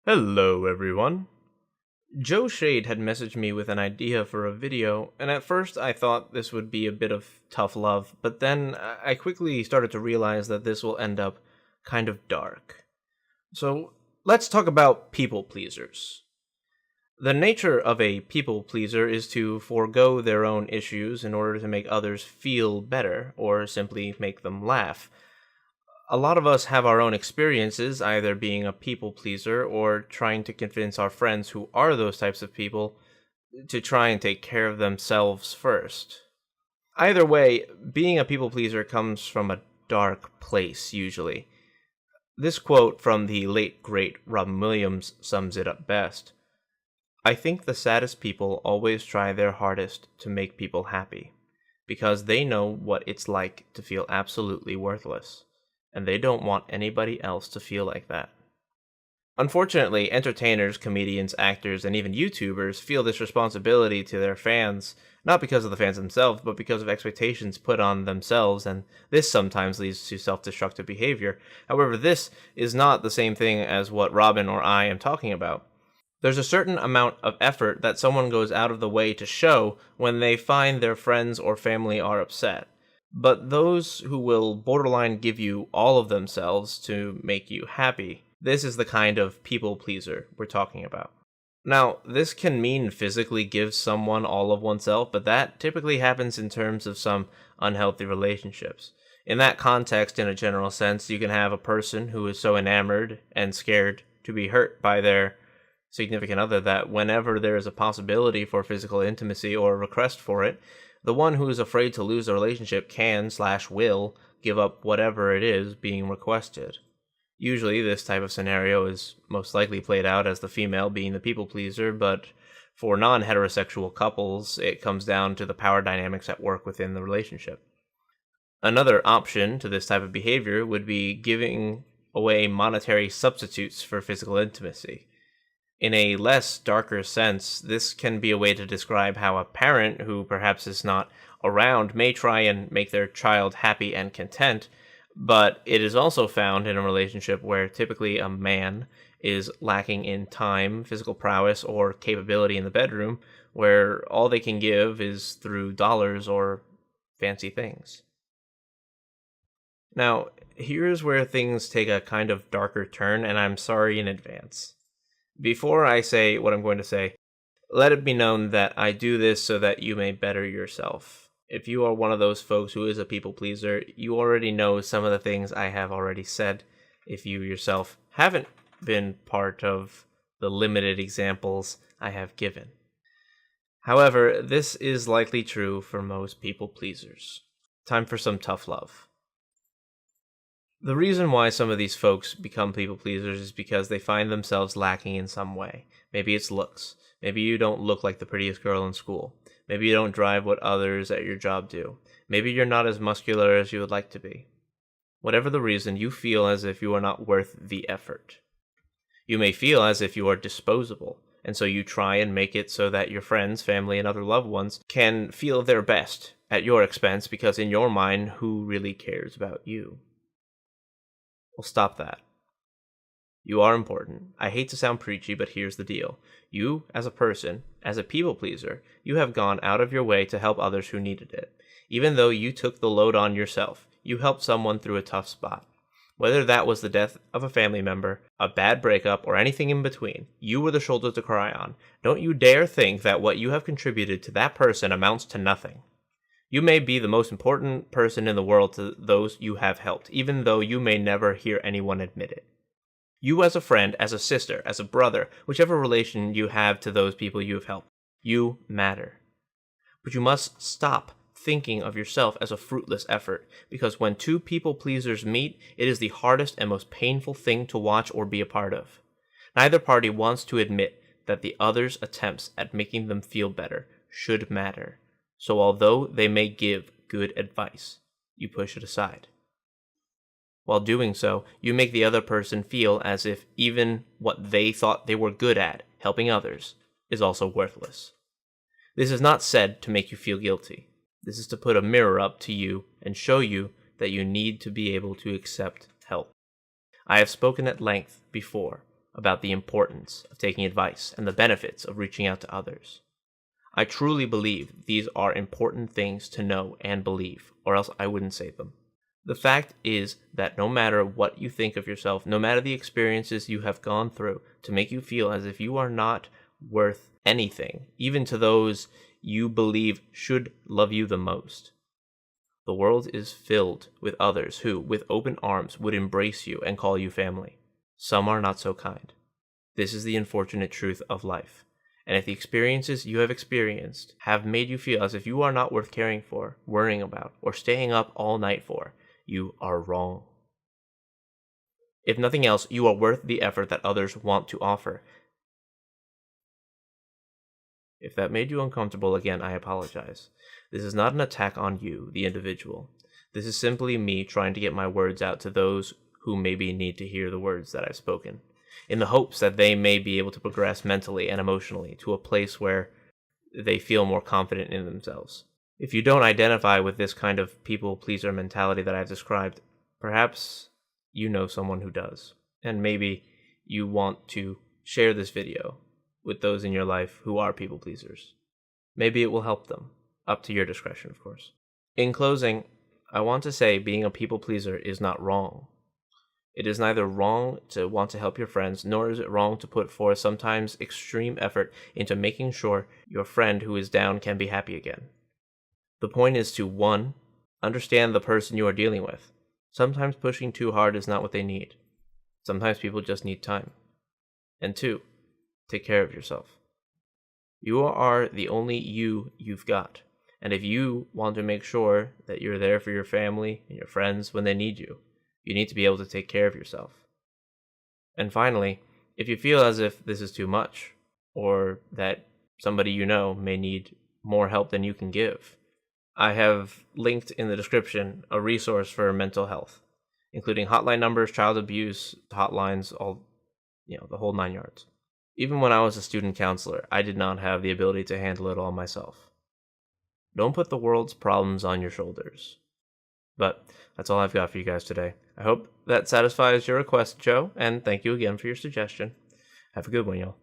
Hello, everyone. Joe Shade had messaged me with an idea for a video, and at first I thought this would be a bit of tough love, but then I quickly started to realize that this will end up kind of dark. So, let's talk about people pleasers. The nature of a people pleaser is to forego their own issues in order to make others feel better, or simply make them laugh. A lot of us have our own experiences, either being a people pleaser or trying to convince our friends who are those types of people to try and take care of themselves first. Either way, being a people pleaser comes from a dark place, usually. This quote from the late great Robin Williams sums it up best. I think the saddest people always try their hardest to make people happy, because they know what it's like to feel absolutely worthless, and they don't want anybody else to feel like that. Unfortunately, entertainers, comedians, actors, and even YouTubers feel this responsibility to their fans, not because of the fans themselves, but because of expectations put on themselves, and this sometimes leads to self-destructive behavior. However, this is not the same thing as what Robin or I am talking about. There's a certain amount of effort that someone goes out of the way to show when they find their friends or family are upset. But those who will borderline give you all of themselves to make you happy, this is the kind of people pleaser we're talking about. Now, this can mean physically give someone all of oneself, but that typically happens in terms of some unhealthy relationships. In that context, in a general sense, you can have a person who is so enamored and scared to be hurt by their significant other that whenever there is a possibility for physical intimacy or a request for it, the one who is afraid to lose the relationship can/will give up whatever it is being requested. Usually, this type of scenario is most likely played out as the female being the people pleaser, but for non-heterosexual couples, it comes down to the power dynamics at work within the relationship. Another option to this type of behavior would be giving away monetary substitutes for physical intimacy. In a less darker sense, this can be a way to describe how a parent who perhaps is not around may try and make their child happy and content, but it is also found in a relationship where typically a man is lacking in time, physical prowess, or capability in the bedroom, where all they can give is through dollars or fancy things. Now, here's where things take a kind of darker turn, and I'm sorry in advance. Before I say what I'm going to say, let it be known that I do this so that you may better yourself. If you are one of those folks who is a people pleaser, you already know some of the things I have already said. If you yourself haven't been part of the limited examples I have given. However, this is likely true for most people pleasers. Time for some tough love. The reason why some of these folks become people pleasers is because they find themselves lacking in some way. Maybe it's looks. Maybe you don't look like the prettiest girl in school. Maybe you don't drive what others at your job do. Maybe you're not as muscular as you would like to be. Whatever the reason, you feel as if you are not worth the effort. You may feel as if you are disposable, and so you try and make it so that your friends, family, and other loved ones can feel their best at your expense because in your mind, who really cares about you? Well, stop that. You are important. I hate to sound preachy, but here's the deal. You, as a person, as a people pleaser, you have gone out of your way to help others who needed it. Even though you took the load on yourself, you helped someone through a tough spot. Whether that was the death of a family member, a bad breakup, or anything in between, you were the shoulder to cry on. Don't you dare think that what you have contributed to that person amounts to nothing. You may be the most important person in the world to those you have helped, even though you may never hear anyone admit it. You as a friend, as a sister, as a brother, whichever relation you have to those people you have helped, you matter. But you must stop thinking of yourself as a fruitless effort, because when two people pleasers meet, it is the hardest and most painful thing to watch or be a part of. Neither party wants to admit that the other's attempts at making them feel better should matter. So although they may give good advice, you push it aside. While doing so, you make the other person feel as if even what they thought they were good at, helping others, is also worthless. This is not said to make you feel guilty. This is to put a mirror up to you and show you that you need to be able to accept help. I have spoken at length before about the importance of taking advice and the benefits of reaching out to others. I truly believe these are important things to know and believe, or else I wouldn't say them. The fact is that no matter what you think of yourself, no matter the experiences you have gone through to make you feel as if you are not worth anything, even to those you believe should love you the most, the world is filled with others who, with open arms, would embrace you and call you family. Some are not so kind. This is the unfortunate truth of life. And if the experiences you have experienced have made you feel as if you are not worth caring for, worrying about, or staying up all night for, you are wrong. If nothing else, you are worth the effort that others want to offer. If that made you uncomfortable, again, I apologize. This is not an attack on you, the individual. This is simply me trying to get my words out to those who maybe need to hear the words that I've spoken, in the hopes that they may be able to progress mentally and emotionally to a place where they feel more confident in themselves. If you don't identify with this kind of people-pleaser mentality that I've described, perhaps you know someone who does, and maybe you want to share this video with those in your life who are people-pleasers. Maybe it will help them, up to your discretion, of course. In closing, I want to say being a people-pleaser is not wrong. It is neither wrong to want to help your friends, nor is it wrong to put forth sometimes extreme effort into making sure your friend who is down can be happy again. The point is to 1. Understand the person you are dealing with. Sometimes pushing too hard is not what they need. Sometimes people just need time. And 2. Take care of yourself. You are the only you've got. And if you want to make sure that you're there for your family and your friends when they need you, you need to be able to take care of yourself. And finally, if you feel as if this is too much, or that somebody you know may need more help than you can give, I have linked in the description a resource for mental health, including hotline numbers, child abuse hotlines, the whole 9 yards. Even when I was a student counselor, I did not have the ability to handle it all myself. Don't put the world's problems on your shoulders. But that's all I've got for you guys today. I hope that satisfies your request, Joe, and thank you again for your suggestion. Have a good one, y'all.